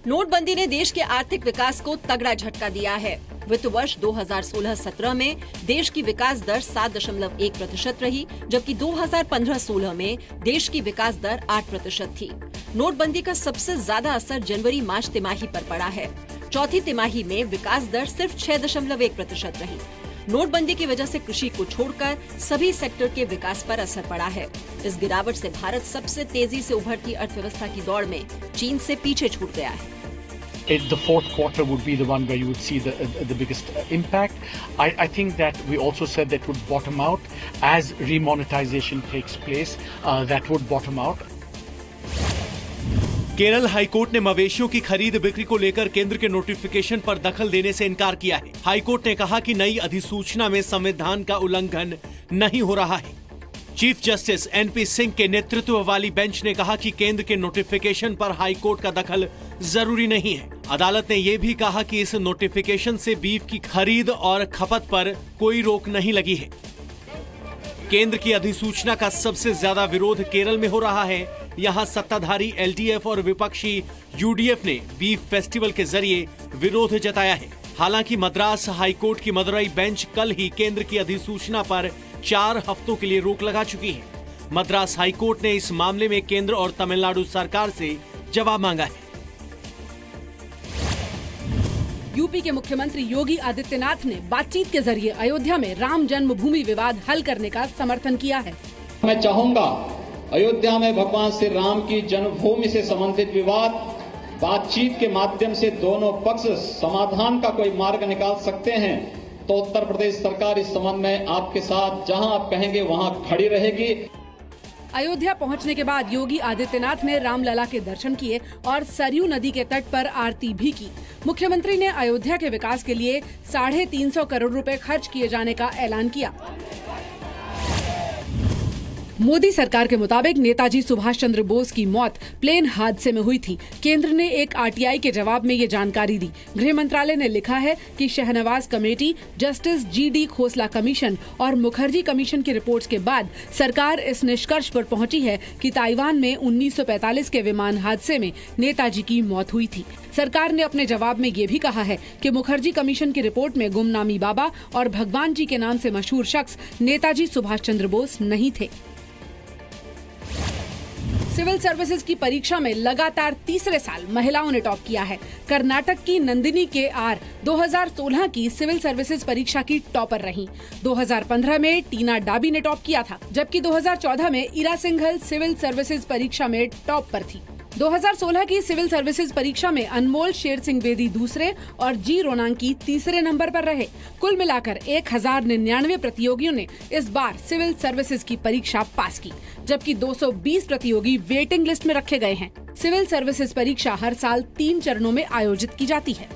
नोटबंदी ने देश के आर्थिक विकास को तगड़ा झटका दिया है। वित्त वर्ष 2016-17 में देश की विकास दर 7.1% रही, जबकि 2015-16 में देश की विकास दर 8% थी। नोटबंदी का सबसे ज्यादा असर जनवरी-मार्च तिमाही पर पड़ा है। चौथी तिमाही में विकास दर सिर्फ 6.1% रही। नोटबंदी की वजह से कृषि को छोड़कर सभी सेक्टर के विकास पर असर पड़ा है। इस गिरावट से भारत सबसे तेजी से उभरती अर्थव्यवस्था की दौड़ में चीन से पीछे छूट गया है। The fourth quarter would be the one where you would see the biggest impact. I think that we also said that would bottom out as remonetization takes place. That would bottom out. Kerala high court ने मवेशियों की खरीद बिक्री को लेकर केंद्र के notification पर दखल देने से इनकार किया है। हाईकोर्ट ने कहा कि नई अधिसूचना में संविधान का उल्लंघन नहीं हो रहा है। चीफ जस्टिस एनपी सिंह के नेतृत्व वाली बेंच ने कहा कि केंद्र के नोटिफिकेशन पर हाईकोर्ट का दखल जरूरी नहीं है। अदालत ने यह भी कहा कि इस नोटिफिकेशन से बीफ की खरीद और खपत पर कोई रोक नहीं लगी है। केंद्र की अधिसूचना का सबसे ज्यादा विरोध केरल में हो रहा है। यहां सत्ताधारी एलडीएफ और विपक्षी यूडीएफ ने बीफ फेस्टिवल के जरिए विरोध जताया है। हालांकि मद्रास हाईकोर्ट की मदुरई बेंच कल ही केंद्र की अधिसूचना पर 4 हफ्तों के लिए रोक लगा चुकी है। मद्रास हाईकोर्ट ने इस मामले में केंद्र और तमिलनाडु सरकार से जवाब मांगा है। यूपी के मुख्यमंत्री योगी आदित्यनाथ ने बातचीत के जरिए अयोध्या में राम जन्मभूमि विवाद हल करने का समर्थन किया है। मैं चाहूंगा अयोध्या में भगवान श्री राम की जन्मभूमि से संबंधित विवाद बातचीत के माध्यम से दोनों पक्ष समाधान का कोई मार्ग निकाल सकते हैं तो उत्तर प्रदेश सरकार इस संबंध में आपके साथ जहां आप कहेंगे वहां खड़ी रहेगी। अयोध्या पहुंचने के बाद योगी आदित्यनाथ ने रामलला के दर्शन किए और सरयू नदी के तट पर आरती भी की। मुख्यमंत्री ने अयोध्या के विकास के लिए 350 करोड़ रुपए खर्च किए जाने का ऐलान किया। मोदी सरकार के मुताबिक नेताजी सुभाष चंद्र बोस की मौत प्लेन हादसे में हुई थी। केंद्र ने एक आरटीआई के जवाब में ये जानकारी दी। गृह मंत्रालय ने लिखा है कि Shahnawaz committee, justice GD Khosla commission और मुखर्जी कमीशन की रिपोर्ट्स के बाद सरकार इस निष्कर्ष पर पहुंची है कि ताइवान में 1945 के विमान हादसे में नेताजी की मौत हुई थी। सरकार ने अपने जवाब में ये भी कहा है कि मुखर्जी कमीशन की रिपोर्ट में गुमनामी बाबा और भगवान जी के नाम से मशहूर शख्स नेताजी सुभाष चंद्र बोस नहीं थे। सिविल सर्विसेज की परीक्षा में लगातार तीसरे साल महिलाओं ने टॉप किया है। कर्नाटक की नंदिनी के आर 2016 की सिविल सर्विसेज परीक्षा की टॉपर रहीं। 2015 में टीना डाबी ने टॉप किया था, जबकि 2014 में इरा सिंघल सिविल सर्विसेज परीक्षा में टॉप पर थी। 2016 की सिविल सर्विसेज परीक्षा में अनमोल शेर सिंह बेदी दूसरे और जी रोनांकी तीसरे नंबर पर रहे। कुल मिलाकर 1099 प्रतियोगियों ने इस बार सिविल सर्विसेज की परीक्षा पास की, जबकि 220 प्रतियोगी वेटिंग लिस्ट में रखे गए हैं। सिविल सर्विसेज परीक्षा हर साल 3 चरणों में आयोजित की जाती है।